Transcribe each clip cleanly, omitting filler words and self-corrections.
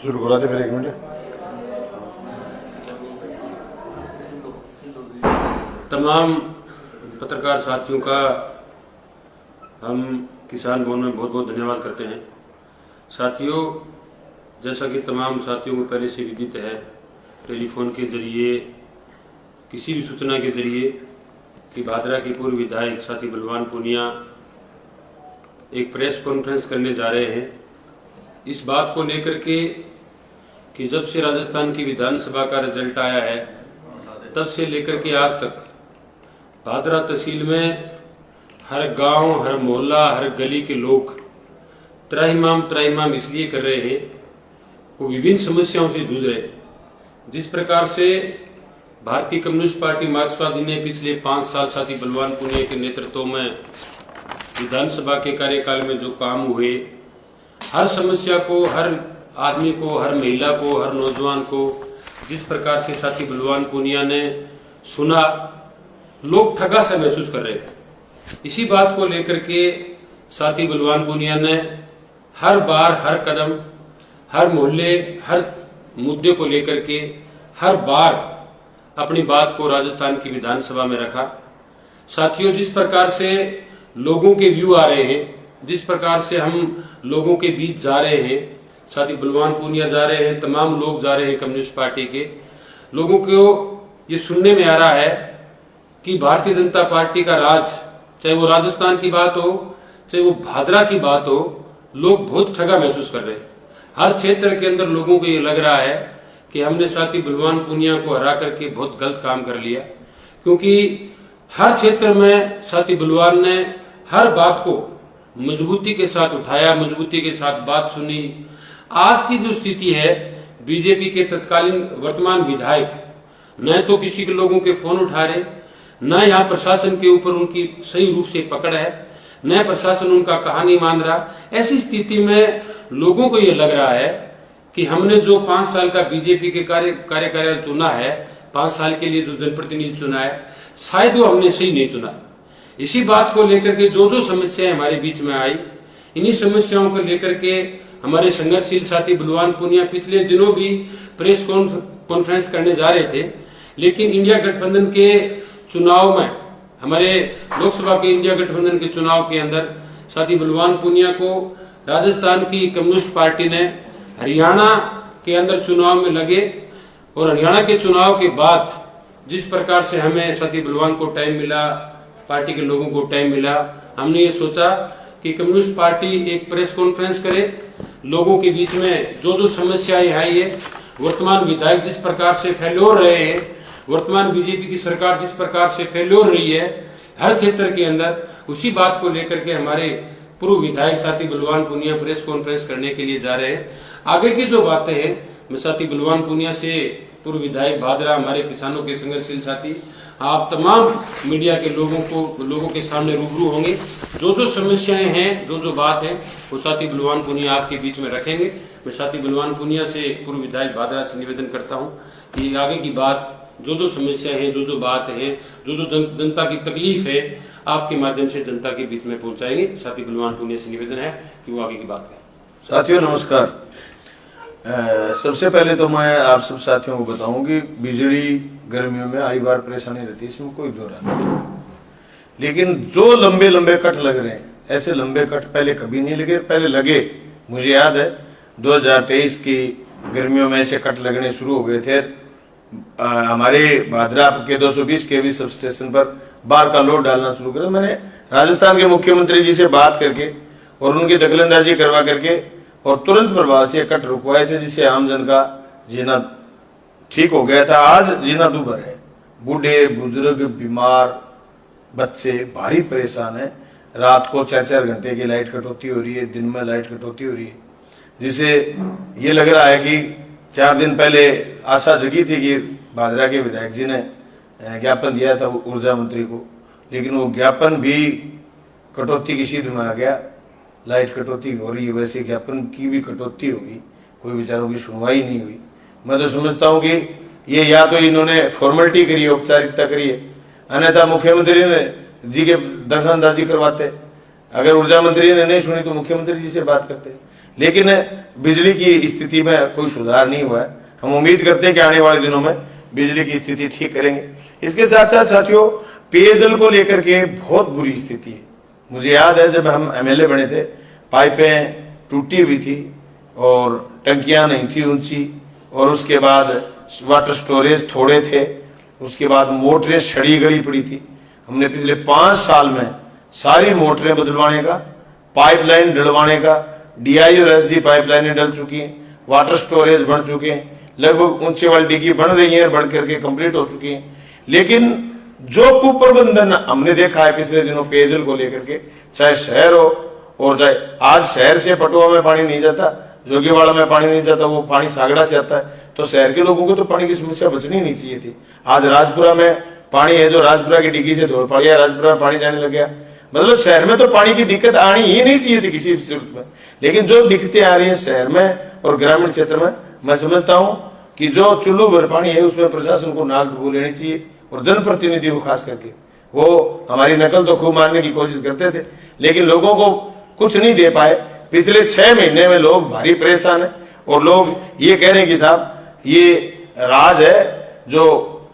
शुरू करा दे फिर 1 मिनट। तमाम पत्रकार साथियों का हम किसान भवन में बहुत बहुत धन्यवाद करते हैं। साथियों, जैसा कि तमाम साथियों को पहले से विदित है, टेलीफोन के जरिए किसी भी सूचना के जरिए कि भादरा के पूर्व विधायक साथी बलवान पूनिया एक प्रेस कॉन्फ्रेंस करने जा रहे हैं, इस बात को लेकर के कि जब से राजस्थान की विधानसभा का रिजल्ट आया है तब से लेकर के आज तक भादरा तहसील में हर गांव, हर मोहल्ला, हर गली के लोग त्राहिमाम इसलिए कर रहे हैं, वो विभिन्न समस्याओं से जूझ रहे हैं। जिस प्रकार से भारतीय कम्युनिस्ट पार्टी मार्क्सवादी ने पिछले 5 साल साथी बलवान पूनिया के नेतृत्व में विधानसभा के कार्यकाल में जो काम हुए, हर समस्या को, हर आदमी को, हर महिला को, हर नौजवान को जिस प्रकार से साथी बलवान पूनिया ने सुना, लोग ठगा सा महसूस कर रहे थे। इसी बात को लेकर के साथी बलवान पूनिया ने हर बार, हर कदम, हर मोहल्ले, हर मुद्दे को लेकर के हर बार अपनी बात को राजस्थान की विधानसभा में रखा। साथियों, जिस प्रकार से लोगों के व्यू आ रहे हैं, जिस प्रकार से हम लोगों के बीच जा रहे हैं, साथी बलवान पूनिया जा रहे हैं, तमाम लोग जा रहे हैं, कम्युनिस्ट पार्टी के लोगों को ये सुनने में आ रहा है कि भारतीय जनता पार्टी का राज, चाहे वो राजस्थान की बात हो, चाहे वो भादरा की बात हो, लोग बहुत ठगा महसूस कर रहे हैं। हर क्षेत्र के अंदर लोगों को ये लग रहा है कि हमने साथी बलवान पूनिया को हरा करके बहुत गलत काम कर लिया, क्योंकि हर क्षेत्र में साथी बलवान ने हर बात को मजबूती के साथ उठाया, मजबूती के साथ बात सुनी। आज की जो स्थिति है, बीजेपी के तत्कालीन वर्तमान विधायक न तो किसी के लोगों के फोन उठा रहे, न यहाँ प्रशासन के ऊपर उनकी सही रूप से पकड़ है, न प्रशासन उनका कहानी मान रहा। ऐसी स्थिति में लोगों को ये लग रहा है कि हमने जो 5 साल का बीजेपी के कार्यकाल चुना है, 5 साल के लिए जो जनप्रतिनिधि चुना है, शायद वो हमने सही नहीं चुना। इसी बात को लेकर के जो समस्याएं हमारे बीच में आई, इन्हीं समस्याओं को लेकर के हमारे संघर्षशील साथी बलवान पूनिया पिछले दिनों भी प्रेस कॉन्फ्रेंस करने जा रहे थे, लेकिन इंडिया गठबंधन के चुनाव में, हमारे लोकसभा के इंडिया गठबंधन के चुनाव के अंदर साथी बलवान पूनिया को राजस्थान की कम्युनिस्ट पार्टी ने हरियाणा के अंदर चुनाव में लगे, और हरियाणा के चुनाव के बाद जिस प्रकार से हमें साथी बलवान को टाइम मिला, पार्टी के लोगों को टाइम मिला, हमने ये सोचा कि कम्युनिस्ट पार्टी एक प्रेस कॉन्फ्रेंस करे, लोगों के बीच में जो समस्याएं आई है, वर्तमान विधायक जिस प्रकार से फैलोर रहे हैं, वर्तमान बीजेपी की सरकार जिस प्रकार से फैलोर रही है हर क्षेत्र के अंदर, उसी बात को लेकर के हमारे पूर्व विधायक साथी बलवान पूनिया प्रेस कॉन्फ्रेंस करने के लिए जा रहे हैं। आगे की जो बातें हैं, मैं साथी बलवान पूनिया से, पूर्व विधायक भादरा, हमारे किसानों के संघर्षशील साथी, आप तमाम मीडिया के लोगों के सामने रूबरू होंगे। जो समस्याएं हैं, जो बात है, वो साथी बलवान पूनिया आपके बीच में रखेंगे। मैं साथी बलवान पूनिया से, पूर्व विधायक भादरा से निवेदन करता हूं कि आगे की बात, जो समस्याएं हैं, जो बात है, जो जनता की तकलीफ है, आपके माध्यम से जनता के बीच में पहुंचाएंगे। साथी बलवान पूनिया से निवेदन है कि वो आगे की बात करें। साथियों नमस्कार। सबसे पहले तो मैं आप सब साथियों को बताऊं कि बिजली गर्मियों में आई बार परेशानी रहती है, इसमें कोई दो राय नहीं, लेकिन जो लंबे कट लग रहे हैं, ऐसे लंबे कट पहले कभी नहीं लगे। पहले लगे, मुझे याद है 2023 की गर्मियों में ऐसे कट लगने शुरू हो गए थे। हमारे भादरा के 220 केवी सब स्टेशन पर बार का लोड डालना शुरू किया। मैंने राजस्थान के मुख्यमंत्री जी से बात करके और उनकी दखलंदाजी करवा करके और तुरंत प्रभाव से कट रुकवाए थे, जिससे आम जन का जीना ठीक हो गया था। आज जीना दूभर है, बूढ़े बुजुर्ग, बीमार, बच्चे भारी परेशान है। रात को 4-4 घंटे की लाइट कटौती हो रही है, दिन में लाइट कटौती हो रही है, जिसे ये लग रहा है कि 4 दिन पहले आशा जगी थी कि भादरा के विधायक जी ने ज्ञापन दिया था ऊर्जा मंत्री को, लेकिन वो ज्ञापन भी कटौती की सीध में आ गया। लाइट कटौती हो रही है, वैसे ज्ञापन की भी कटौती होगी, कोई बेचारों की सुनवाई नहीं हुई। मैं तो समझता हूं कि ये या तो इन्होंने फॉर्मेलिटी करी है, औपचारिकता करी है, अन्यथा मुख्यमंत्री ने जी के दखलंदाजी करवाते। अगर ऊर्जा मंत्री ने नहीं सुनी तो मुख्यमंत्री जी से बात करते। लेकिन बिजली की स्थिति में कोई सुधार नहीं हुआ है। हम उम्मीद करते हैं कि आने वाले दिनों में बिजली की स्थिति ठीक करेंगे। इसके साथ साथ साथियों, पेयजल को लेकर के बहुत बुरी स्थिति है। मुझे याद है जब हम एमएलए बने थे, पाइपें टूटी हुई थी और टंकियां नहीं थी ऊंची, और उसके बाद वाटर स्टोरेज थोड़े थे, उसके बाद मोटरें सड़ी गली पड़ी थी। हमने पिछले 5 साल में सारी मोटरें बदलवाने का, पाइपलाइन डलवाने का, डीआई और एसडी पाइपलाइनें डल चुकी हैं, वाटर स्टोरेज बन चुके हैं, लगभग ऊंचे वाली डिग्गी बन रही है, बढ़ करके कंप्लीट हो चुकी है। लेकिन जो कुप्रबंधन हमने देखा है पिछले दिनों पेयजल को लेकर के, चाहे शहर हो और चाहे आज शहर से पटुआ में पानी नहीं जाता, जोगीवाड़ा में पानी नहीं जाता, वो पानी सागड़ा से आता है, तो शहर के लोगों को तो पानी की समस्या बचनी नहीं चाहिए थी। आज राजपुरा में पानी है जो राजपुरा की डिग्गी से धोड़ पड़ गया, राजपुरा में पानी जाने लग गया। मतलब शहर में तो पानी की दिक्कत आनी ही नहीं चाहिए थी किसी भी सूरत में, लेकिन जो दिक्कतें आ रही है शहर में और ग्रामीण क्षेत्र में, मैं समझता हूं कि जो चुल्लू भर पानी है उसमें प्रशासन को नाक डुबो लेनी चाहिए, और जनप्रतिनिधि को खास करके, वो हमारी नकल तो खूब मारने की कोशिश करते थे, लेकिन लोगों को कुछ नहीं दे पाए। पिछले 6 महीने में लोग भारी परेशान है, और लोग ये कह रहे हैं कि साहब ये राज है जो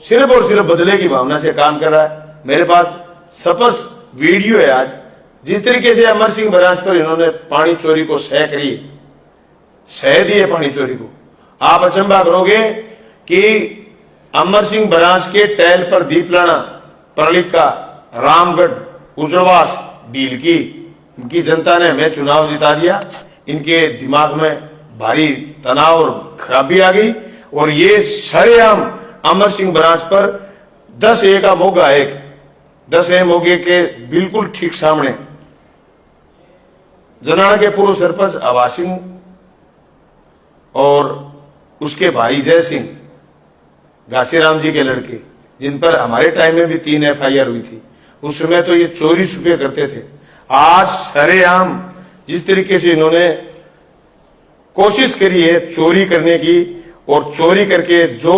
सिर्फ और सिर्फ बदले की भावना से काम कर रहा है। मेरे पास स्पष्ट वीडियो है आज, जिस तरीके से अमर सिंह बराज पर इन्होंने पानी चोरी को सह करी, सह दिए पानी चोरी को। आप अचंभा करोगे कि अमर सिंह बराज के टैल पर दीपलाना, परलिका, रामगढ़, उजड़वास, डील की जनता ने हमें चुनाव जिता दिया। इनके दिमाग में भारी तनाव और खराबी आ गई, और ये सरेआम अमर सिंह बराज पर 10A का मोगा, एक 10A मोगे के बिल्कुल ठीक सामने जनाना के पूर्व सरपंच आवा सिंह और उसके भाई जय सिंह, घासीराम जी के लड़के, जिन पर हमारे टाइम में भी 3 FIR हुई थी। उस समय तो ये चोरी छुपे करते थे। आज सरेआम जिस तरीके से इन्होंने कोशिश करी है चोरी करने की, और चोरी करके जो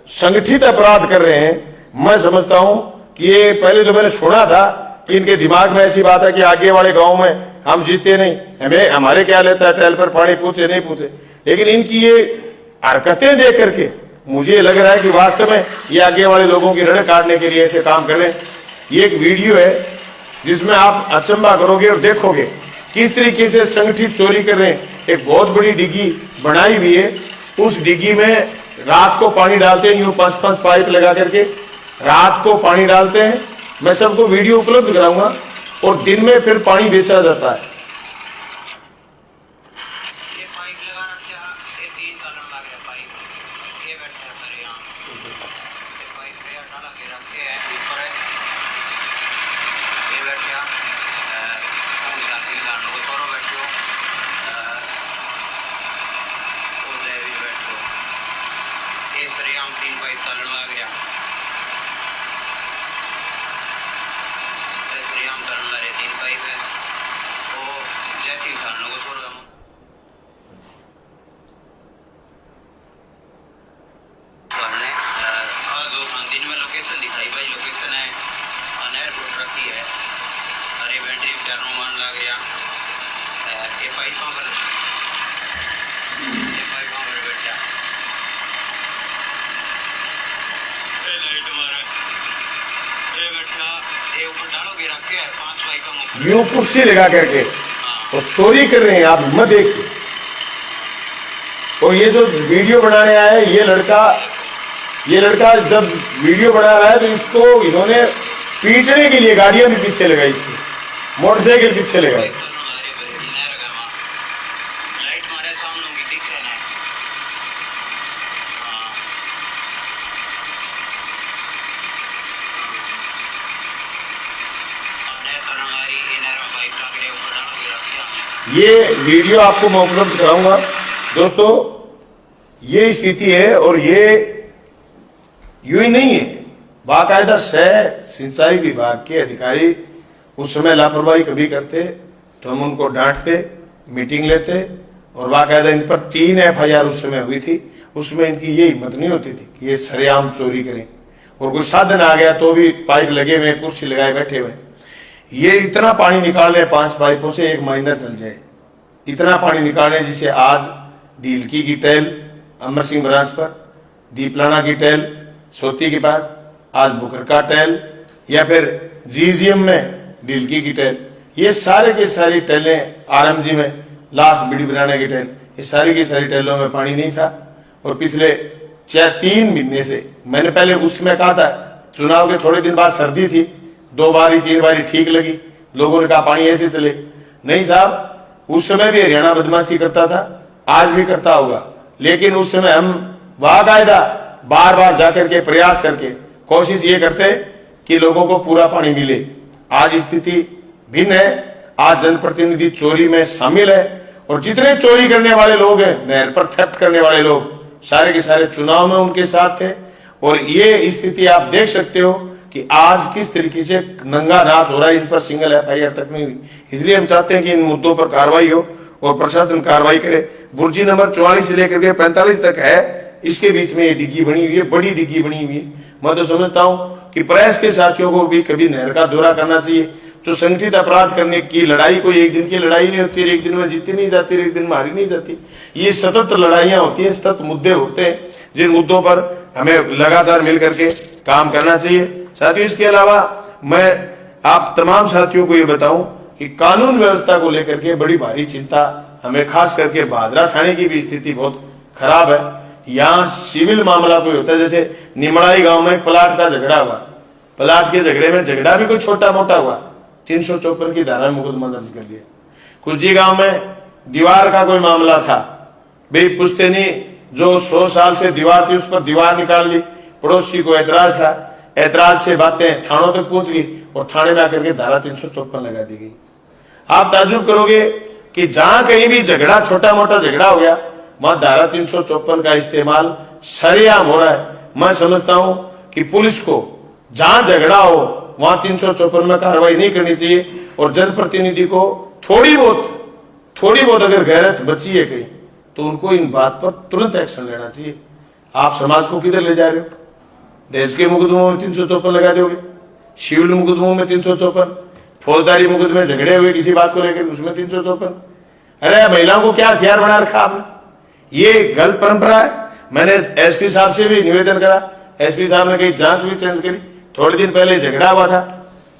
संगठित अपराध कर रहे हैं, मैं समझता हूं कि ये, पहले तो मैंने सुना था कि इनके दिमाग में ऐसी बात है कि आगे वाले गांव में हम जीते नहीं, हमें हमारे क्या लेता है, टैल पर पानी पूछे नहीं पूछे। लेकिन इनकी ये हरकतें देख करके मुझे लग रहा है कि वास्तव में ये आगे वाले लोगों की रण काटने के लिए ऐसे काम कर रहे हैं। ये एक वीडियो है जिसमें आप अचंभा करोगे और देखोगे किस तरीके से संगठित चोरी कर रहे हैं। एक बहुत बड़ी डिग्गी बनाई हुई है, उस डिग्गी में रात को पानी डालते हैं, यूं 5-5 पाइप लगा करके रात को पानी डालते हैं। मैं सबको वीडियो उपलब्ध कराऊंगा, और दिन में फिर पानी बेचा जाता है। सरेआम 3 पाइप तलन लग गया, सरेआम तलन लगे 3 पाइप है, तो जैसे ही सालों को छोड़ दिन में लोकेशन दिखाई भाई, लोकेशन है एयरपोर्ट रखी है, अरे बैटरी टर्नो मान लग गया, ये पाइपों पर बैठा यूं कुर्सी लगा करके और चोरी कर रहे हैं। आप हिम्मत देखिए। और ये जो वीडियो बनाने आया है, ये लड़का जब वीडियो बना रहा है तो इसको इन्होंने पीटने के लिए गाड़ियां भी पीछे लगाई, इसकी मोटरसाइकिल पीछे लगाई। ये वीडियो आपको मैं उपलब्ध कराऊंगा दोस्तों। ये स्थिति है, और ये यूं ही नहीं है, बाकायदा सिंचाई विभाग के अधिकारी उस समय लापरवाही कभी करते तो हम उनको डांटते, मीटिंग लेते, और बाकायदा इन पर 3 FIR उस समय हुई थी। उसमें इनकी ये हिम्मत नहीं होती थी कि ये सरेआम चोरी करें, और कोई साधन आ गया तो भी पाइप लगे हुए, कुर्सी लगाए बैठे हुए। ये इतना पानी निकाल रहे 5 पाइपों से, एक महीना चल जाए, इतना पानी निकाल रहे हैं जिसे आज डीलकी की टहल अमर सिंह ब्रांच पर, दीपलाना की टहल सोती के पास, आज बुकर का टहल, या फिर जीजीएम में डीलकी की टहल, ये सारे के सारी टहलें आरएमजी में लास्ट बीड़ी बनाने की टहल, ये सारी की सारी टहलों में पानी नहीं था। और पिछले 3 महीने से मैंने पहले उसमें कहा था, चुनाव के थोड़े दिन बाद सर्दी थी, 2 बारी 3 बारी ठीक लगी, लोगों ने कहा पानी ऐसे चले। नहीं साहब, उस समय भी हरियाणा बदमाशी करता था, आज भी करता होगा, लेकिन उस समय हम बाकायदा बार बार जाकर के प्रयास करके कोशिश ये करते कि लोगों को पूरा पानी मिले। आज स्थिति भिन्न है, आज जनप्रतिनिधि चोरी में शामिल है, और जितने चोरी करने वाले लोग हैं, नहर पर थेफ्ट करने वाले लोग, सारे के सारे चुनाव में उनके साथ थे। और ये स्थिति आप देख सकते हो कि आज किस तरीके से नंगा नाच हो रहा है, इन पर सिंगल एफआईआर तक नहीं हुई। इसलिए हम चाहते हैं कि इन मुद्दों पर कार्रवाई हो और प्रशासन कार्रवाई करे। बुर्जी नंबर 44 से लेकर के 45 तक है, इसके बीच में ये डिग्गी बनी हुई है, बड़ी डिग्गी बनी हुई है। मैं तो समझता हूं कि प्रेस के साथियों को भी कभी नहर का दौरा करना चाहिए। जो संगठित अपराध करने की लड़ाई कोई एक दिन की लड़ाई नहीं होती, एक दिन में जीती नहीं जाती, एक दिन में हारी नहीं जाती। ये सतत लड़ाइयां होती हैं, सतत मुद्दे होते हैं, जिन मुद्दों पर हमें लगातार मिल करके काम करना चाहिए। साथियों, इसके अलावा मैं आप तमाम साथियों को ये बताऊं कि कानून व्यवस्था को लेकर के बड़ी भारी चिंता हमें, खास करके भादरा थाने की भी स्थिति बहुत खराब है। यहाँ सिविल मामला कोई होता है, जैसे निमड़ाई गांव में प्लाट का झगड़ा हुआ, प्लाट के झगड़े में झगड़ा भी कोई छोटा मोटा हुआ, 354 की धारा में मुकदमा दर्ज कर लिया। कुलजी गांव में दीवार का कोई मामला था, भाई पुश्तैनी जो 100 साल से दीवार थी उस पर दीवार निकाल ली, पड़ोसी को ऐतराज था, ऐतराज से बातें थानों तक पहुंच गई और थाने में आकर के धारा 354 लगा दी गई। आप ताज्जुब करोगे कि जहां कहीं भी झगड़ा, छोटा मोटा झगड़ा हो गया, वहां धारा 354 का इस्तेमाल सरेआम हो रहा है। मैं समझता हूं कि पुलिस को जहां झगड़ा हो वहां 354 में कार्रवाई नहीं करनी चाहिए, और जनप्रतिनिधि को थोड़ी बहुत अगर गैरत बची है कहीं, तो उनको इन बात पर तुरंत एक्शन लेना चाहिए। आप समाज को किधर ले जा रहे हो? दहेज के मुकदमों में 354 लगा दोगे, सिविल मुकदमों में 354, फौजदारी मुकदमे झगड़े हुए किसी बात को लेकर उसमें 354। अरे महिलाओं को क्या हथियार बना रखा आपने? ये गलत परंपरा है। मैंने एसपी साहब से भी निवेदन करा, एसपी साहब ने कही जांच भी चेंज करी। थोड़े दिन पहले झगड़ा हुआ था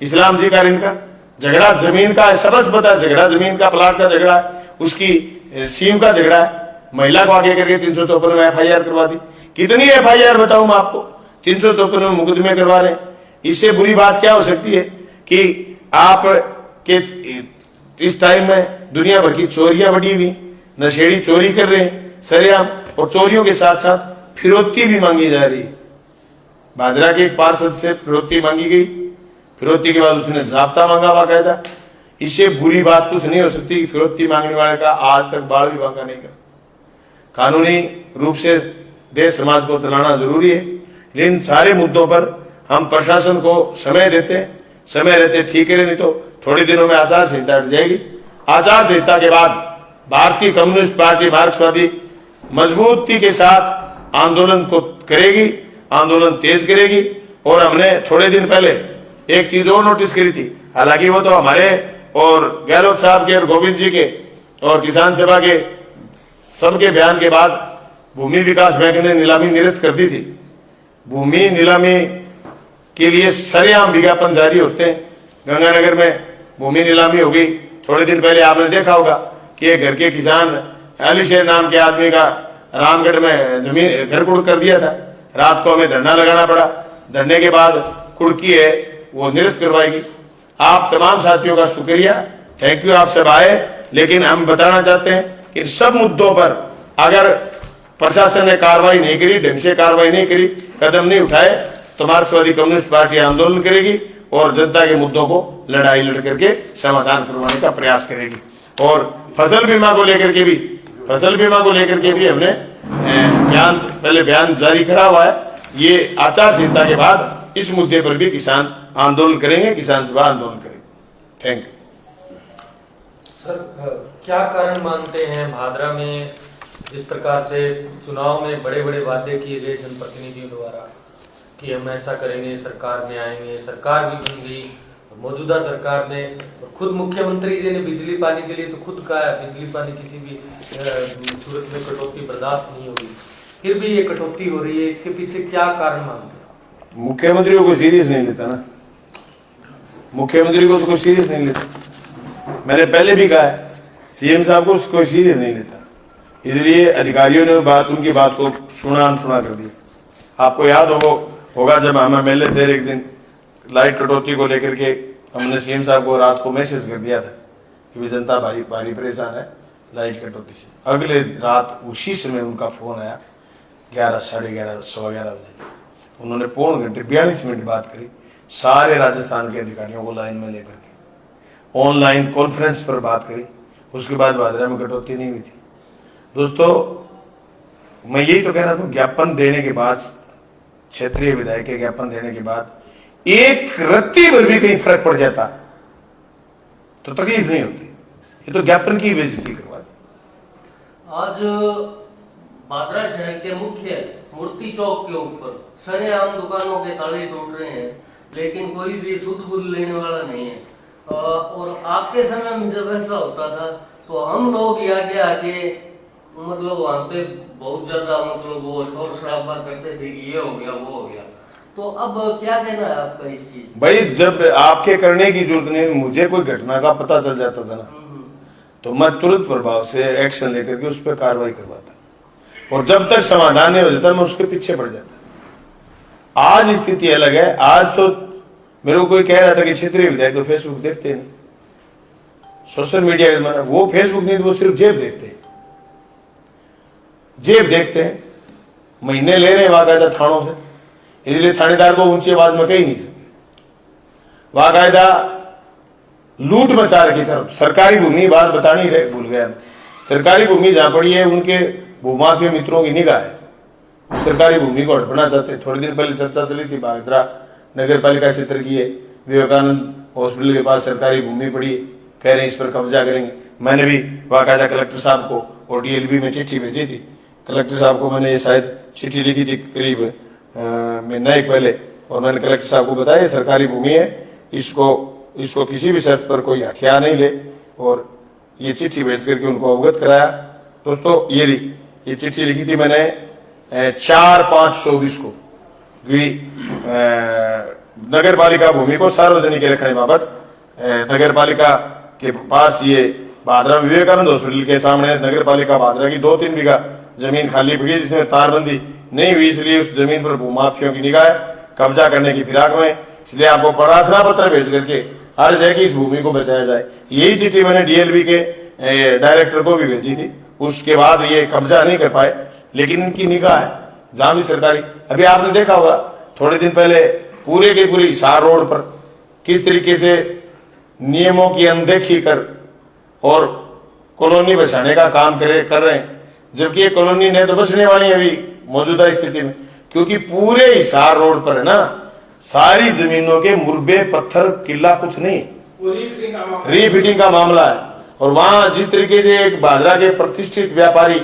इस्लाम जी का, इनका झगड़ा जमीन का है, सबसे पता है झगड़ा जमीन का, प्लाट का झगड़ा है, उसकी सीम का झगड़ा है। महिला को आगे करके 354 में एफआईआर करवा दी। कितनी एफआईआर बताऊं मैं आपको, 354 में मुकदमे करवा रहे हैं। इससे बुरी बात क्या हो सकती है कि आप के इस टाइम में दुनिया भर की चोरियां बढ़ी हुई, नशेड़ी चोरी कर रहे हैं सरेआम, और चोरियों के साथ साथ फिरौती भी मांगी जा रही है। भादरा के एक पार्षद से फिरौती मांगी गई, फिरौती के बाद उसने जाब्ता मांगा बाकायदा। इससे बुरी बात कुछ नहीं हो सकती कि फिरौती मांगने वाले का आज तक बाल भी मांगा नहीं कर। कानूनी रूप से देश समाज को चलाना जरूरी है, लेकिन सारे मुद्दों पर हम प्रशासन को समय रहते ठीक है, नहीं तो थोड़े दिनों में आचार संहिता हट जाएगी। आचार संहिता के बाद भारतीय कम्युनिस्ट पार्टी मार्क्सवादी मजबूती के साथ आंदोलन को करेगी, आंदोलन तेज करेगी। और हमने थोड़े दिन पहले एक चीज और नोटिस करी थी, हालांकि वो तो हमारे और गहलोत साहब के और गोविंद जी के और किसान सभा के सबके बयान के बाद भूमि विकास बैंक ने नीलामी निरस्त कर दी थी। भूमि नीलामी के लिए सरेआम विज्ञापन जारी होते हैं। गंगानगर में भूमि नीलामी हो गई। थोड़े दिन पहले आपने देखा होगा कि एक घर के किसान अलीशेर नाम के आदमी का रामगढ़ में जमीन घर कुड़ कर दिया था। रात को हमें धरना लगाना पड़ा। धरने के बाद कुड़की है वो निरस्त करवाएगी। आप तमाम साथियों का शुक्रिया, थैंक यू, आप सब आए। लेकिन हम बताना चाहते हैं कि सब मुद्दों पर अगर प्रशासन ने कार्रवाई नहीं करी, ढंग से कार्रवाई नहीं करी, कदम नहीं उठाए, तो मार्क्सवादी कम्युनिस्ट पार्टी आंदोलन करेगी और जनता के मुद्दों को लड़ाई लड़ करके समाधान करवाने का प्रयास करेगी। और फसल बीमा को लेकर के भी हमने पहले बयान जारी करा हुआ है। ये आचार संहिता के बाद इस मुद्दे पर भी किसान आंदोलन करेंगे, किसान सभा आंदोलन करेंगे। Thank you. सर, क्या कारण मानते हैं भादरा में जिस प्रकार से चुनाव में बड़े बड़े वादे किए गए जनप्रतिनिधियों द्वारा कि हम ऐसा करेंगे, सरकार में आएंगे, सरकार भी बन गई, मौजूदा सरकार ने, खुद मुख्यमंत्री जी ने बिजली पानी के लिए तो खुद कहा है बिजली पानी किसी भी सूरत में कटौती बर्दाश्त नहीं होगी, फिर भी ये कटौती हो रही है, इसके पीछे क्या कारण मानते हैं? मुख्यमंत्री को कोई सीरियस नहीं लेता ना, मुख्यमंत्री को तो कोई सीरियस नहीं लेता। मैंने पहले भी कहा है सीएम साहब को कोई सीरियस नहीं लेता, इसलिए अधिकारियों ने उनकी बात को सुना अनसुना कर दिया। आपको याद होगा जब हम एमएलए थे, एक दिन लाइट कटौती को लेकर के हमने सीएम साहब को रात को मैसेज कर दिया था कि भी जनता भारी परेशान है लाइट कटौती से। अगले रात उसी समय उनका फोन आया 11, साढ़े 11, 11:15 बजे। उन्होंने पौन घंटे 42 मिनट बात करी सारे राजस्थान के अधिकारियों को लाइन में लेकर के, ऑनलाइन कॉन्फ्रेंस पर बात करी। उसके बाद भादरा में कटौती नहीं हुई थी। दोस्तों, मैं यही तो कह रहा था, ज्ञापन देने के बाद, क्षेत्रीय विधायक के ज्ञापन देने के बाद एक रत्ती भर भी कहीं फर्क पड़ जाता तो तकलीफ नहीं होती। ये तो ज्ञापन की बेइज्जती करवा दी। आज भादरा शहर के मुख्य मूर्ति चौक के ऊपर सरेआम दुकानों के ताले टूट रहे हैं, लेकिन कोई भी सुध बुध लेने वाला नहीं है। और आपके समय में जब ऐसा होता था तो हम लोग आगे मतलब वहां पे बहुत ज्यादा मतलब वो शोर शराबा करते थे कि ये हो गया वो हो गया। तो अब क्या कहना है आपका इस चीज? भाई, जब आपके करने की जरूरत नहीं, मुझे कोई घटना का पता चल जाता था ना, तो मैं तुरंत प्रभाव से एक्शन लेकर के उस पर कार्रवाई करवाता, और जब तक समाधान नहीं हो जाता मैं उसके पीछे पड़ जाता। आज स्थिति अलग है। आज तो मेरे को कोई कह रहा था कि क्षेत्रीय विधायक तो फेसबुक देखते नहीं, सोशल मीडिया, वो फेसबुक नहीं, वो सिर्फ जेब देखते हैं, जेब देखते हैं। महीने ले रहे हैं बाकायदा थानों से, इसलिए थानेदार को ऊंची आवाज में कह नहीं सकते। बाकायदा लूट मचा रखी तरफ सरकारी भूमि, बात बतानी रहे भूल गया, सरकारी भूमि जहां पड़ी है उनके भूमाफिया मित्रों की निगाह है, सरकारी भूमि को हड़पना चाहते। थोड़ी देर पहले चर्चा चली थी भादरा नगर पालिका क्षेत्र की है, विवेकानंद हॉस्पिटल के पास सरकारी भूमि पड़ी है, कह रहे हैं इस पर कब्जा करेंगे। मैंने भी बाकायदा कलेक्टर साहब को और डीएलबी में चिट्ठी भेजी थी। कलेक्टर साहब को मैंने ये शायद चिट्ठी लिखी थी करीब महीना एक पहले, और मैंने कलेक्टर साहब को बताया सरकारी भूमि है, इसको किसी भी शर्त पर कोई हथियार नहीं ले, और ये चिट्ठी भेज करके उनको अवगत कराया। दोस्तों, ये चिट्ठी लिखी थी मैंने 4/5/24 को, नगर पालिका भूमि को सार्वजनिक रखने बाबत नगर पालिका के पास ये भादरा विवेकानंद हॉस्पिटल के सामने नगर पालिका भादरा की 2-3 बीघा जमीन खाली पड़ी है, जिसमें तारबंदी नहीं हुई, इसलिए उस जमीन पर भूमाफियों की निगाह कब्जा करने की फिराक में, इसलिए आपको प्रार्थना पत्र भेज करके अर्ज है कि इस भूमि को बचाया जाए। यही चिट्ठी मैंने डीएलबी के डायरेक्टर को भी भेजी थी। उसके बाद ये कब्जा नहीं कर पाए, लेकिन इनकी निगाह है जहां भी सरकारी। अभी आपने देखा होगा थोड़े दिन पहले पूरे के पूरे हिसार रोड पर किस तरीके से नियमों की अनदेखी कर और कॉलोनी बसाने का काम कर रहे हैं, जबकि ये कॉलोनी नहीं तो बसने वाली है अभी मौजूदा स्थिति में, क्योंकि पूरे हिसार रोड पर है ना सारी जमीनों के मुरबे पत्थर किला कुछ नहीं, रीफिटिंग का मामला है। और वहां जिस तरीके से एक भादरा के प्रतिष्ठित व्यापारी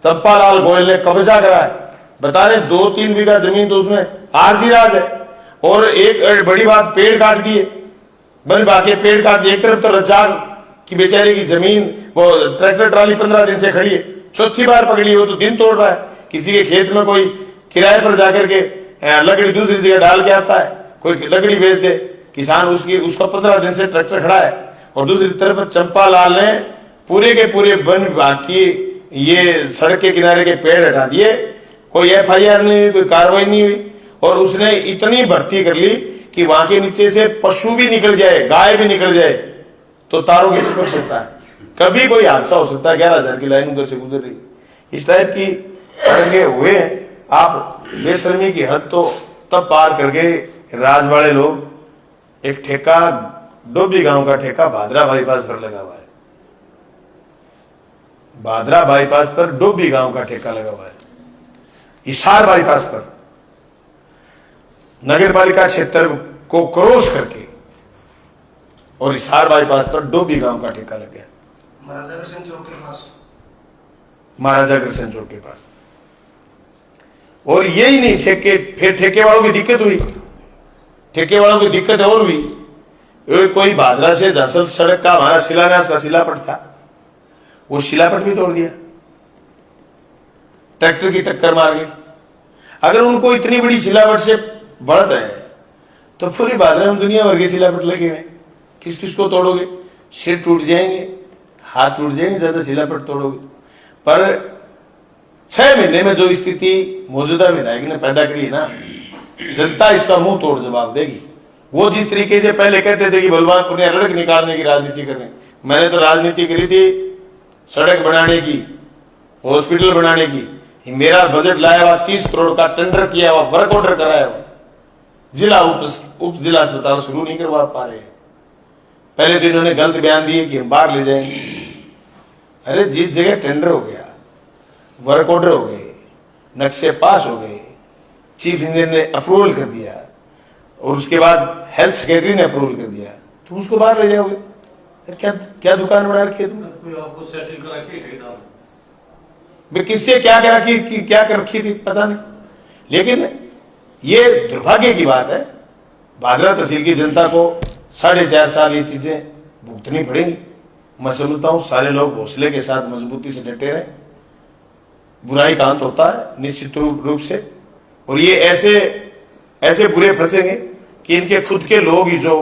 चंपालाल गोयल ने कब्जा करा है, बता रहे 2-3 बीघा जमीन तो उसमें आरजी राज है। और एक बड़ी बात, पेड़ काट दिए, बन बाकी पेड़ काट दिए। एक तरफ तो रज्जाक की बेचारे की जमीन, वो ट्रैक्टर ट्राली 15 दिन से खड़ी है, चौथी बार पकड़ी हो तो दिन तोड़ रहा है। किसी के खेत में कोई किराए पर जाकर के लकड़ी दूसरी जगह डाल के आता है, कोई लकड़ी बेच दे किसान, उसका 15 दिन से ट्रैक्टर खड़ा है। और दूसरी तरफ चंपालाल ने पूरे के पूरे वन विभाग की ये सड़क के किनारे के पेड़ हटा दिए, कोई एफआईआर नहीं हुई, कोई कार्रवाई नहीं हुई। और उसने इतनी भर्ती कर ली कि वहां के नीचे से पशु भी निकल जाए, गाय भी निकल जाए तो तारों की चिपक सकता है, कभी कोई हादसा हो सकता है। 11,000 की लाइन उधर से गुजर रही, इस टाइप की सड़कें हुए। आप बेशर्मी की हद तो तब पार कर गए राज वाले लोग। एक ठेका, डोबी गांव का ठेका भादरा बाईपास पर लगा हुआ है, भादरा बाईपास पर डोबी गांव का ठेका लगा हुआ है, हिसार बाईपास पर नगर पालिका क्षेत्र को क्रॉस करके, और हिसार बाईपास पर डोबी गांव का ठेका लग गया महाराजा अग्रसेन चौक के पास। और यही नहीं, ठेके वालों की दिक्कत हुई, ठेके वालों की दिक्कत और भी। कोई भादरा से झांसल सड़क का हमारा शिलान्यास का शिलापट था, वो शिलापट भी तोड़ दिया, ट्रैक्टर की टक्कर मार गई। अगर उनको इतनी बड़ी शिलापट से बढ़त है तो पूरी भादरा में दुनिया भर के शिलापट लगे हुए, किस किस को तोड़ोगे? सिर टूट जाएंगे, हाथ टूट जाएंगे, ज्यादा शिलापट तोड़ोगे। पर 6 महीने में जो स्थिति मौजूदा विधायक ने पैदा करी है ना, जनता इसका मुंह तोड़ जवाब देगी। वो जिस तरीके से पहले कहते थे कि बलवानपुर ने रड़क निकालने की राजनीति कर रहे हैं, मैंने तो राजनीति करी थी सड़क बनाने की, हॉस्पिटल बनाने की। मेरा बजट लाया हुआ 30 करोड़ का टेंडर किया हुआ, वर्क ऑर्डर कराया हुआ, जिला उप जिला अस्पताल शुरू नहीं करवा पा रहे। पहले तो इन्होंने गलत बयान दिए कि हम बाहर ले जाएंगे। अरे जिस जगह टेंडर हो गया, वर्क ऑर्डर हो गए, नक्शे पास हो गए, चीफ इंजीनियर ने अप्रूवल कर दिया और उसके बाद हेल्थ सेक्रेटरी ने अप्रूवल कर दिया, तो उसको बाहर ले जाओगे? क्या क्या दुकान बना रखी है तुमने? आपको सेटल करा के ठेकेदार किससे क्या क्या कर रखी थी पता नहीं। लेकिन ये दुर्भाग्य की बात है, भादरा तहसील की जनता को 4.5 साल ये चीजें भुगतनी पड़ेंगी। मैं समझता हूं सारे लोग हौसले के साथ मजबूती से डटे रहे, बुराई का अंत होता है निश्चित रूप से। और ये ऐसे बुरे फंसेंगे कि इनके खुद के लोग ही जो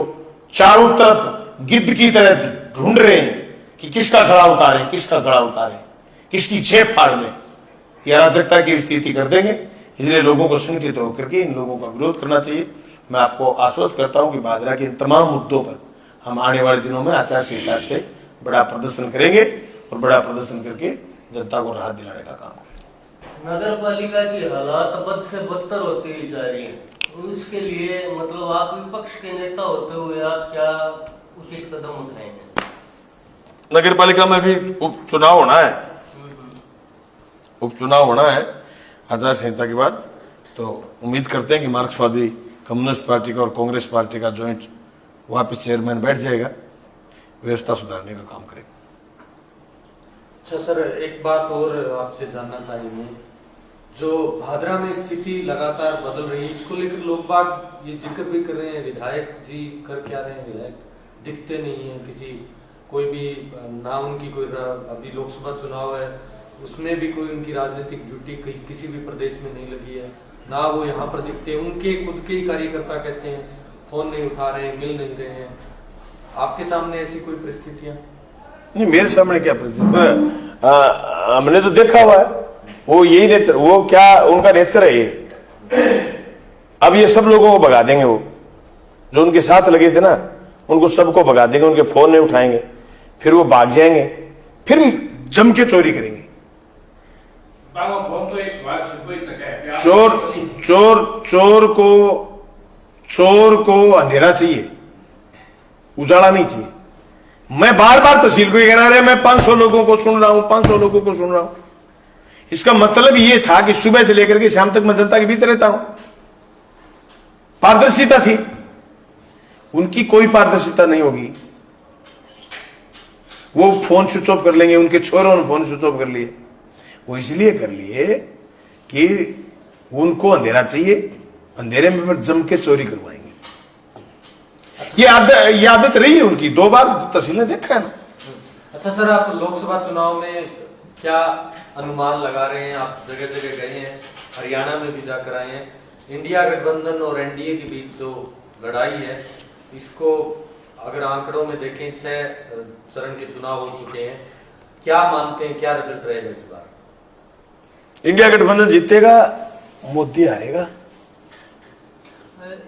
चारों तरफ गिद्ध की तरह ढूंढ रहे हैं कि किसका गला उतारें, किसका गला उतारें, किसकी जेब फाड़ दें, ये अराजकता की स्थिति कर देंगे। इसलिए लोगों को संगठित होकर के इन लोगों का विरोध करना चाहिए। मैं आपको आश्वस्त करता हूं कि भादरा के इन तमाम मुद्दों पर हम आने वाले दिनों में आचार संहिता पे बड़ा प्रदर्शन करेंगे और बड़ा प्रदर्शन करके जनता को राहत दिलाने का काम करेंगे। नगर पालिका की हालात बद से बदतर होती ही जा रही है, उसके लिए मतलब आप विपक्ष के नेता होते हुए आप क्या उचित कदम उठाएंगे? नगर पालिका में भी उपचुनाव होना है, उपचुनाव होना है आचार संहिता के बाद। तो उम्मीद करते हैं कि मार्क्सवादी कम्युनिस्ट पार्टी का और कांग्रेस पार्टी का ज्वाइंट वापस चेयरमैन बैठ जाएगा, व्यवस्था सुधारने का काम करेगा। अच्छा सर, एक बात और आपसे जानना चाहेंगे, जो भादरा में स्थिति लगातार बदल रही है, इसको लेकर लोग बाग ये जिक्र भी कर रहे हैं, विधायक जी कर क्या रहे हैं, विधायक दिखते नहीं है किसी, कोई भी ना उनकी कोई अभी लोकसभा चुनाव है उसमें भी कोई उनकी राजनीतिक ड्यूटी किसी भी प्रदेश में नहीं लगी है, ना वो यहाँ पर दिखते हैं। उनके खुद के ही कार्यकर्ता कहते हैं फोन नहीं उठा रहे हैं, मिल नहीं रहे हैं। आपके सामने ऐसी कोई परिस्थितियां? नहीं, मेरे सामने क्या परिस्थिति, हमने तो देखा हुआ है, वो यही नेचर, वो क्या उनका नेचर है ये। अब ये सब लोगों को भगा देंगे, वो जो उनके साथ लगे थे ना उनको सबको भगा देंगे, उनके फोन नहीं उठाएंगे, फिर वो भाग जाएंगे, फिर जम के चोरी करेंगे। चोर को अंधेरा चाहिए, उजाला नहीं चाहिए। मैं बार बार तहसील को कहना रहा, मैं 500 लोगों को सुन रहा हूं, 500 लोगों को सुन रहा हूं। इसका मतलब ये था कि सुबह से लेकर के शाम तक मैं जनता के बीच रहता हूं, पारदर्शिता थी। उनकी कोई पारदर्शिता नहीं होगी, वो फोन स्विच ऑफ कर लेंगे, उनके छोरों ने फोन स्विच ऑफ कर लिए। वो इसलिए कर लिए कि उनको अंधेरा चाहिए, अंधेरे में फिर जम के चोरी करवाएंगे। ये आदत रही है उनकी, 2 बार तहसील ने देखा है ना। अच्छा सर, आप लोकसभा चुनाव में क्या अनुमान लगा रहे हैं? आप जगह जगह गए हैं, हरियाणा में भी जाकर आए हैं, इंडिया गठबंधन और एनडीए के बीच जो लड़ाई है, इसको अगर आंकड़ों में देखें 6 चरण के चुनाव हो चुके हैं, क्या मानते हैं क्या रिजल्ट रहेगा इस बार? इंडिया गठबंधन जीतेगा, मोदी हारेगा।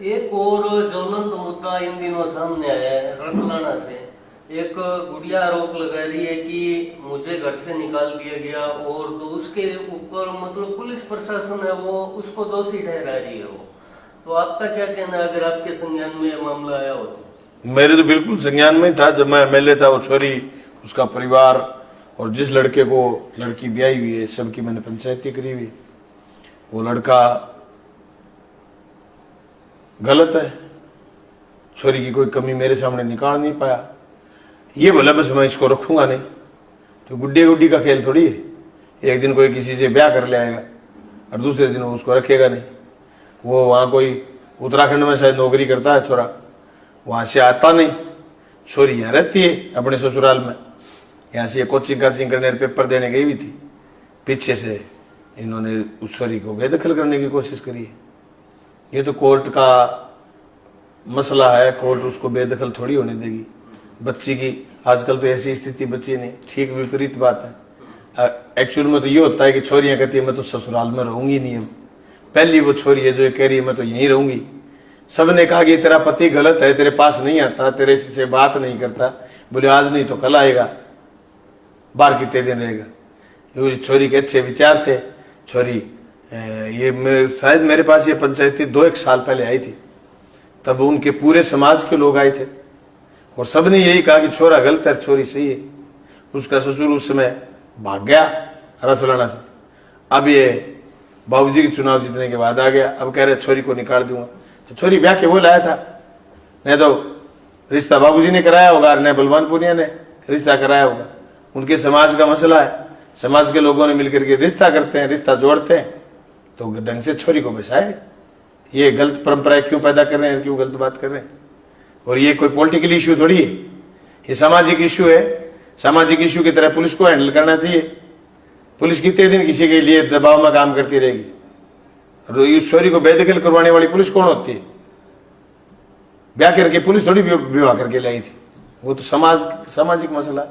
एक और ज्वलंत मुद्दा इन दिनों सामने आया है रसलाना से। एक गुड़िया आरोप लगा रही है कि मुझे घर से निकाल दिया गया, और तो उसके ऊपर मतलब पुलिस प्रशासन है वो उसको दोषी ठहरा रही है वो। तो आपका क्या कहना है अगर आपके संज्ञान में यह मामला आया हो तो? मेरे तो बिल्कुल संज्ञान में था। जब मैं एमएलए था, वो छोरी, उसका परिवार और जिस लड़के को लड़की ब्याही हुई है, सबकी मैंने पंचायती करी हुई। वो लड़का गलत है, छोरी की कोई कमी मेरे सामने निकाल नहीं पाया। ये बोला बस मैं इसको रखूंगा नहीं, तो गुड्डे गुड्डी का खेल थोड़ी है। एक दिन कोई किसी से ब्याह कर ले आएगा और दूसरे दिन वो उसको रखेगा नहीं। वो वहां कोई उत्तराखंड में शायद नौकरी करता है छोरा, वहां से आता नहीं, छोरी यहाँ रहती है अपने ससुराल में। यहाँ से कोचिंग काचिंग करने पेपर देने गई हुई थी, पीछे से इन्होंने उस छोरी को बेदखल करने की कोशिश करी है। ये तो कोर्ट का मसला है, कोर्ट उसको बेदखल थोड़ी होने देगी बच्ची की। आजकल तो ऐसी स्थिति बच्ची नहीं, ठीक विपरीत बात है। एक्चुअल में तो ये होता है कि छोरियां कहती है मैं तो ससुराल में रहूंगी नहीं। अब पहली वो छोरी है जो ये कह रही है मैं तो यहीं रहूंगी। सबने कहा कि तेरा पति गलत है, तेरे पास नहीं आता, तेरे से बात नहीं करता। बोले आज नहीं तो कल आएगा, बार कितने दिन रहेगा। ये छोरी के अच्छे विचार थे। छोरी ये शायद मेरे पास ये पंचायती 2-1 साल पहले आई थी, तब उनके पूरे समाज के लोग आए थे और सबने यही कहा कि छोरा गलत है, छोरी सही है। उसका ससुर उस समय भाग गया रसलाना से। अब ये बाबूजी के चुनाव जीतने के बाद आ गया, अब कह रहे छोरी को निकाल दूंगा। तो छोरी ब्याह के वो लाया था, नहीं तो रिश्ता बाबूजी ने कराया होगा, नहीं बलवानपुरिया ने रिश्ता कराया होगा। उनके समाज का मसला है, समाज के लोगों ने मिलकर के रिश्ता करते हैं, रिश्ता जोड़ते हैं, तो ढंग से छोरी को बसाए। ये गलत परंपराएं क्यों पैदा कर रहे हैं, क्यों गलत बात कर रहे हैं। और ये कोई पॉलिटिकल इश्यू थोड़ी है, ये सामाजिक इश्यू है। सामाजिक इश्यू की तरह पुलिस को हैंडल करना चाहिए। पुलिस कितने दिन किसी के लिए दबाव में काम करती रहेगी। और इस छोरी को बेदखल करवाने वाली पुलिस कौन होती है? ब्याह करके पुलिस थोड़ी विवाह करके लाई थी। वो तो सामाजिक मसला,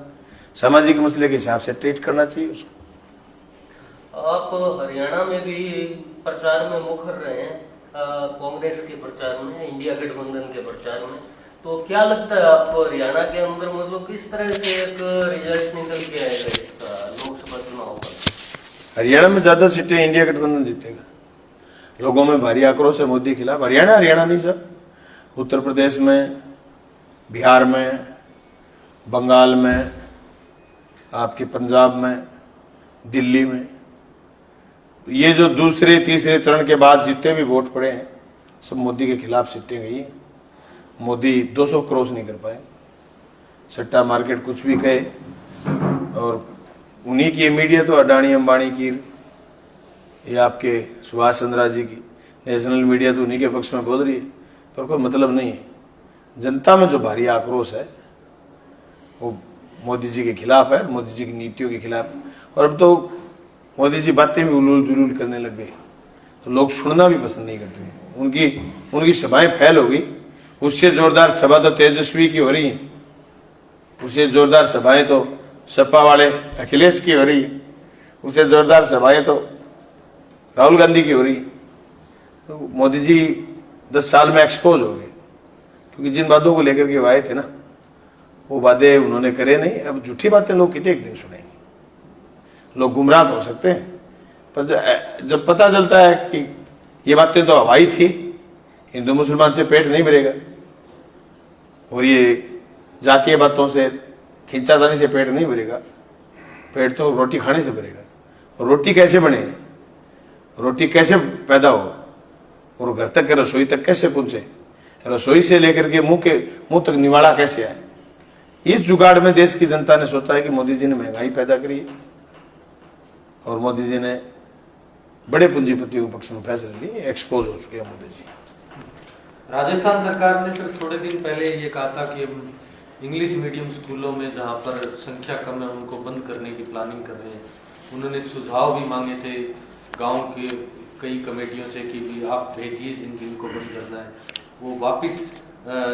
सामाजिक मसले के हिसाब से ट्रीट करना चाहिए उसको। आप हरियाणा में भी प्रचार में मुखर रहे हैं, कांग्रेस के प्रचार में, इंडिया गठबंधन के प्रचार में, तो क्या लगता है आपको हरियाणा के अंदर मतलब किस तरह से एक रिजल्ट निकल के आएगा इसका लोकसभा चुनाव का? हरियाणा में ज्यादा सीटें इंडिया गठबंधन जीतेगा। लोगों में भारी आक्रोश है मोदी के खिलाफ। हरियाणा नहीं सर, उत्तर प्रदेश में, बिहार में, बंगाल में, आपके पंजाब में, दिल्ली में, ये जो दूसरे तीसरे चरण के बाद जितने भी वोट पड़े हैं सब मोदी के खिलाफ सीटें गई हैं। मोदी 200 क्रॉस नहीं कर पाए। सट्टा मार्केट कुछ भी कहे, और उन्हीं की मीडिया तो अडानी अंबानी की, ये आपके सुभाष चंद्रा जी की नेशनल मीडिया तो उन्हीं के पक्ष में बोल रही है, पर कोई मतलब नहीं है। जनता में जो भारी आक्रोश है वो मोदी जी के खिलाफ है, मोदी जी की नीतियों के खिलाफ। और अब तो मोदी जी बातें भी उलूल जुलूल करने लग गए, तो लोग सुनना भी पसंद नहीं करते। उनकी सभाएं फैल हो गई। उससे जोरदार सभा तो तेजस्वी की हो रही है, उससे जोरदार सभाएं तो सपा वाले अखिलेश की हो रही है, उससे जोरदार सभाएं तो राहुल गांधी की हो रही है। तो मोदी जी 10 साल में एक्सपोज हो गए, क्योंकि जिन बातों को लेकर के आए थे ना, वो बातें उन्होंने करे नहीं। अब झूठी बातें लोग कितने एक दिन सुनेंगे। लोग गुमराह हो सकते हैं, पर जब पता चलता है कि ये बातें तो हवाई थी, हिंदू मुसलमान से पेट नहीं भरेगा, और ये जातीय बातों से खींचा जाने से पेट नहीं भरेगा। पेट तो रोटी खाने से भरेगा। और रोटी कैसे बने, रोटी कैसे पैदा हो, और घर तक के रसोई तक कैसे पहुंचे, रसोई से लेकर के मुंह तक निवाड़ा कैसे आए। इस जुगाड़ में देश की जनता ने सोचा है कि मोदी जी ने महंगाई पैदा करी है, और मोदी जी ने बड़े पूंजीपतियों के पक्ष में फैसले लिए, एक्सपोज हो चुके हैं मोदी जी। राजस्थान सरकार ने फिर थोड़े दिन पहले ये कहा था कि हम इंग्लिश मीडियम स्कूलों में जहाँ पर संख्या कम है उनको बंद करने की प्लानिंग कर रहे हैं। उन्होंने सुझाव भी मांगे थे गांव के कई कमेटियों से कि भी आप भेजिए जिनको बंद करना है। वो वापिस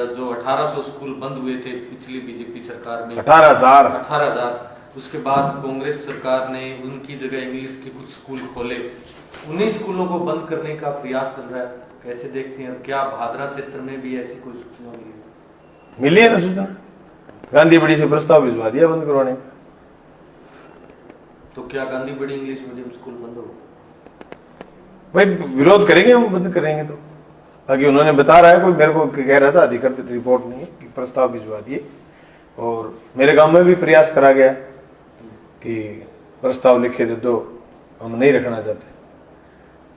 जो 1800 स्कूल बंद हुए थे पिछली बीजेपी सरकार में, 18,000, उसके बाद कांग्रेस सरकार ने उनकी जगह इंग्लिश के कुछ स्कूल खोले। उन्हीं स्कूलों को बंद करने का प्रयास चल रहा है, कैसे देखते हैं? क्या भादरा क्षेत्र में भी ऐसी कोई सूचना मिली है ना? सूचना गांधी बड़ी से प्रस्ताव भिजवा दिया बंद करवाने। तो क्या गांधी बड़ी इंग्लिश मीडियम स्कूल बंद हो? भाई विरोध करेंगे हम, बंद करेंगे तो। बाकी उन्होंने बता रहा है, कोई मेरे को कह रहा था, अधिकृत रिपोर्ट नहीं है, कि प्रस्ताव भिजवा दिए। और मेरे गांव में भी प्रयास करा गया कि प्रस्ताव लिखे दे दो, हम नहीं रखना चाहते,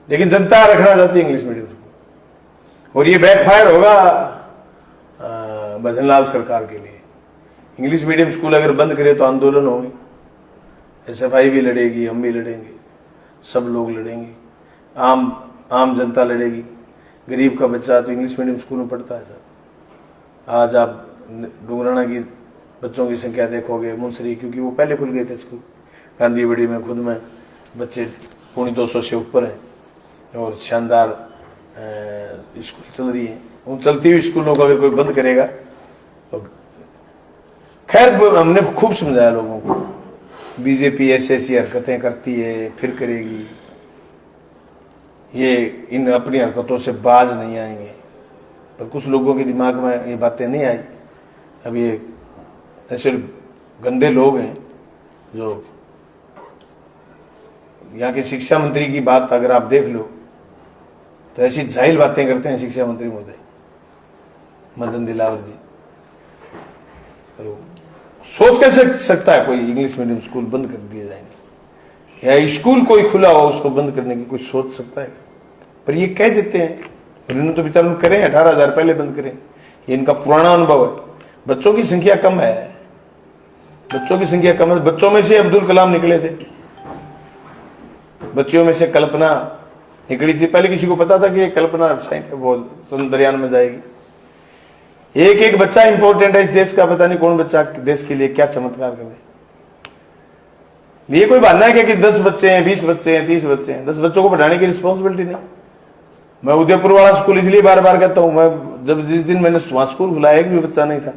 लेकिन जनता रखना चाहती है इंग्लिश मीडियम स्कूल। और ये बैकफायर होगा भजनलाल सरकार के लिए। इंग्लिश मीडियम स्कूल अगर बंद करे तो आंदोलन होंगे, SFI भी लड़ेगी, हम भी लड़ेंगे, सब लोग लड़ेंगे, आम जनता लड़ेगी। गरीब का बच्चा तो इंग्लिश मीडियम स्कूल में पढ़ता है सर, आज आप डूंगराना की बच्चों की संख्या देखोगे, मुंसरी, क्योंकि वो पहले खुल गए थे स्कूल, गांधीबड़ी में खुद में बच्चे 250 से ऊपर हैं और शानदार स्कूल चल रही है। उन चलती हुई स्कूलों को अगर कोई बंद करेगा तो खैर, हमने खूब समझाया लोगों को, बीजेपी ऐसी हरकतें करती है, फिर करेगी, ये इन अपनी हरकतों से बाज नहीं आएंगे। पर कुछ लोगों के दिमाग में ये बातें नहीं आई। अब ये ऐसे गंदे लोग हैं जो, यहाँ के शिक्षा मंत्री की बात अगर आप देख लो तो ऐसी जाहिल बातें करते हैं शिक्षा मंत्री महोदय मदन दिलावर जी। तो सोच कैसे सकता है कोई इंग्लिश मीडियम स्कूल बंद कर दिए जाएंगे, या स्कूल कोई खुला हो उसको बंद करने की कोई सोच सकता है? पर ये कह देते हैं, इन्होंने तो बेचारों करें 18,000 पहले बंद करें, ये इनका पुराना अनुभव है। बच्चों की संख्या कम है, बच्चों की संख्या कम है। बच्चों में से अब्दुल कलाम निकले थे, बच्चियों में से कल्पना निकली थी। पहले किसी को पता था कि ये कल्पना वो चंद्रयान में जाएगी? एक एक बच्चा इंपॉर्टेंट है इस देश का, पता नहीं कौन बच्चा देश के लिए क्या चमत्कार कर दे। ये कोई बहाना है क्या कि 10 बच्चे हैं, 20 बच्चे हैं, 30 बच्चे हैं? 10 बच्चों को पढ़ाने की रिस्पॉन्सिबिलिटी नहीं। मैं उदयपुर वाला स्कूल इसलिए बार बार कहता हूं, मैं जब जिस दिन मैंने वहां स्कूल खुलाया एक भी बच्चा नहीं था।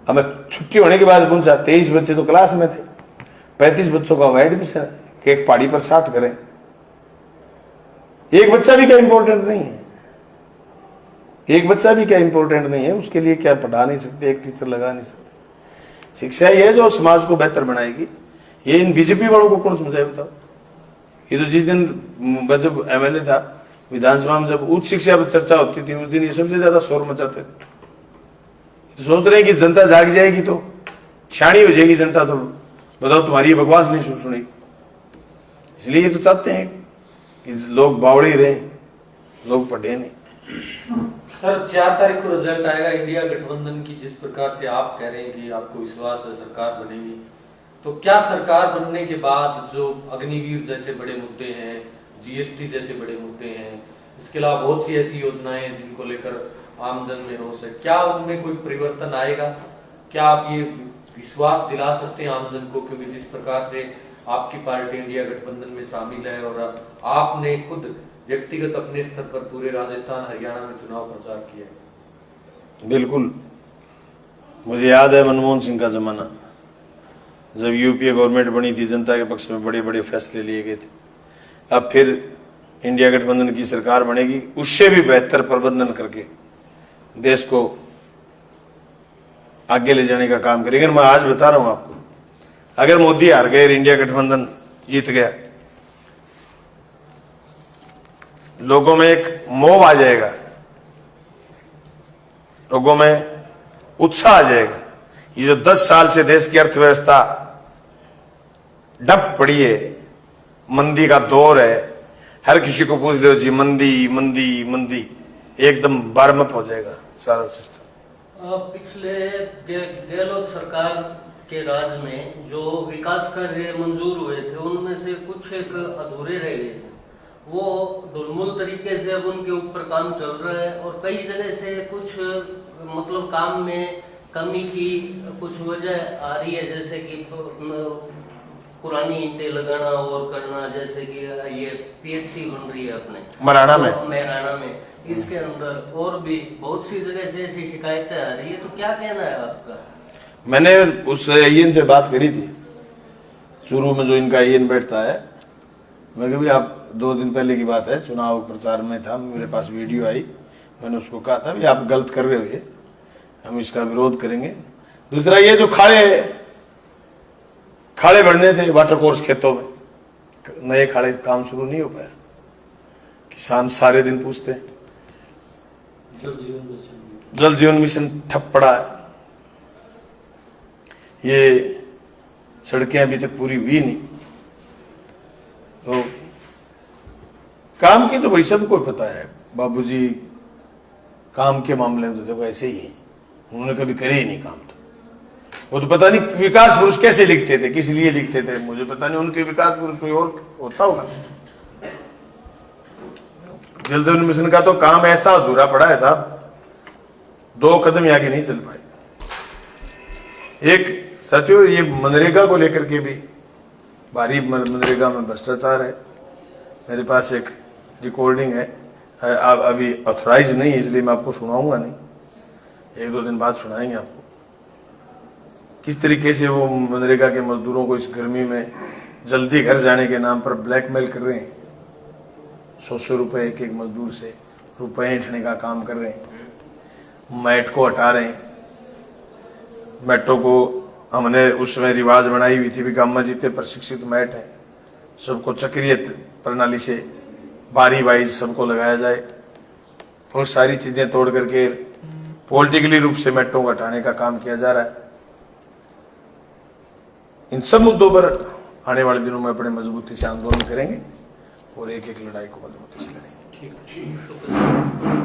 अब मैं छुट्टी होने के बाद पहुंचा, 23 बच्चे तो क्लास में थे, 35 बच्चों का एडमिशन है कि एक पहाड़ी पर 60 करें। एक बच्चा भी क्या इंपॉर्टेंट नहीं है? एक बच्चा भी क्या इंपॉर्टेंट नहीं है? उसके लिए क्या पढ़ा नहीं सकते, एक टीचर लगा नहीं सकते? शिक्षा ये जो समाज को बेहतर बनाएगी, ये इन बीजेपी वालों को कौन समझाए बताओ? ये तो जिस दिन जब एमएलए था, विधानसभा में जब उच्च शिक्षा पर चर्चा होती थी, उस दिन ये सबसे ज्यादा शोर मचाते थे। सोच रहे हैं कि जनता जाग जाएगी तो शानी हो जाएगी जनता, तो बताओ तुम्हारी बकवास नहीं सुनेगी। इसलिए ये तो चाहते हैं कि लोग बावड़े ही रहे, लोग पढ़े नहीं। सर 4 तारीख को रिजल्ट आएगा इंडिया गठबंधन की, जिस प्रकार से आप कह रहे हैं कि आपको विश्वास है सरकार बनेगी, तो क्या सरकार बनने के बाद जो अग्निवीर जैसे बड़े मुद्दे हैं, जीएसटी जैसे बड़े मुद्दे हैं, इसके अलावा बहुत सी ऐसी योजनाएं हैं जिनको लेकर आमजन में रोष है, क्या उनमें कोई परिवर्तन आएगा? क्या आप ये विश्वास दिला सकते हैं आमजन को? क्योंकि जिस प्रकार से आपकी पार्टी इंडिया गठबंधन में शामिल है और आपने खुद व्यक्तिगत अपने स्तर पर पूरे राजस्थान हरियाणा में चुनाव प्रचार किया। बिल्कुल, मुझे याद है मनमोहन सिंह का जमाना, जब यूपीए गवर्नमेंट बनी थी, जनता के पक्ष में बड़े बड़े फैसले लिए गए थे। अब फिर इंडिया गठबंधन की सरकार बनेगी, उससे भी बेहतर प्रबंधन करके देश को आगे ले जाने का काम करेंगे। मैं आज बता रहा हूं आपको, अगर मोदी हार गए, इंडिया गठबंधन जीत गया, लोगों में एक मोह आ जाएगा, लोगों में उत्साह आ जाएगा। ये जो 10 साल से देश की अर्थव्यवस्था डप पड़ी है, मंदी का दौर है, हर किसी को पूछ लो जी मंदी मंदी मंदी, एकदम बारमप हो जाएगा सारा सिस्टम। पिछले गहलोत सरकार के राज में जो विकास कार्य मंजूर हुए थे, उनमें से कुछ एक अधूरे रह गए थे। वो दुर्मूल तरीके से अब उनके ऊपर काम चल रहा है और कई जगह से कुछ मतलब काम में कमी की कुछ वजह आ रही है, जैसे कि पुरानी ईंटें लगाना और करना, जैसे कि ये पीएचसी बन रही है अपने मराना में, इसके अंदर और भी बहुत सी जगह से ऐसी शिकायतें आ रही है। तो क्या कहना है आपका? मैंने उस एन से बात करी थी, चूरू में जो इनका एन बैठता है। मैं कभी आप 2 दिन पहले की बात है, चुनाव प्रचार में था, मेरे पास वीडियो आई, मैंने उसको कहा था भी आप गलत कर रहे हो, ये हम इसका विरोध करेंगे। दूसरा ये जो खाड़े बढ़ने थे वाटर कोर्स खेतों में, नए खाड़े काम शुरू नहीं हो पाया। किसान सारे दिन पूछते हैं, जल जीवन मिशन ठप पड़ा है, ये सड़कें अभी तक पूरी हुई नहीं। तो काम की तो भाई सबको पता है, बाबूजी काम के मामले में तो देखो ऐसे ही है, उन्होंने कभी करे ही नहीं काम। तो वो तो पता नहीं विकास पुरुष कैसे लिखते थे, किस लिए लिखते थे, मुझे पता नहीं। उनके विकास पुरुष कोई और होता होगा। जल जीवन मिशन का तो काम ऐसा अधूरा पड़ा है साहब, 2 कदम आगे नहीं चल पाए। एक साथियों, ये मनरेगा को लेकर के भी भारी मनरेगा में भ्रष्टाचार है। मेरे पास एक रिकॉर्डिंग है, आप अभी ऑथराइज नहीं है इसलिए मैं आपको सुनाऊंगा नहीं, 1-2 दिन बाद सुनाएंगे आपको किस तरीके से वो मनरेगा के मजदूरों को इस गर्मी में जल्दी घर जाने के नाम पर ब्लैकमेल कर रहे हैं। 100 रुपए एक मजदूर से रुपए ऐंठने का काम कर रहे हैं। मैट को हटा रहे हैं। मैटों को हमने उसमें रिवाज बनाई हुई थी भी गामा जितने प्रशिक्षित मैट है सबको चक्रीय प्रणाली से बारी वाइज सबको लगाया जाए, और सारी चीजें तोड़ करके पॉलिटिकली रूप से मैटों को हटाने का काम किया जा रहा है। इन सब मुद्दों पर आने वाले दिनों में अपने मजबूती से आंदोलन करेंगे और एक एक लड़ाई को मजबूती से लड़ेंगे। ठीक है।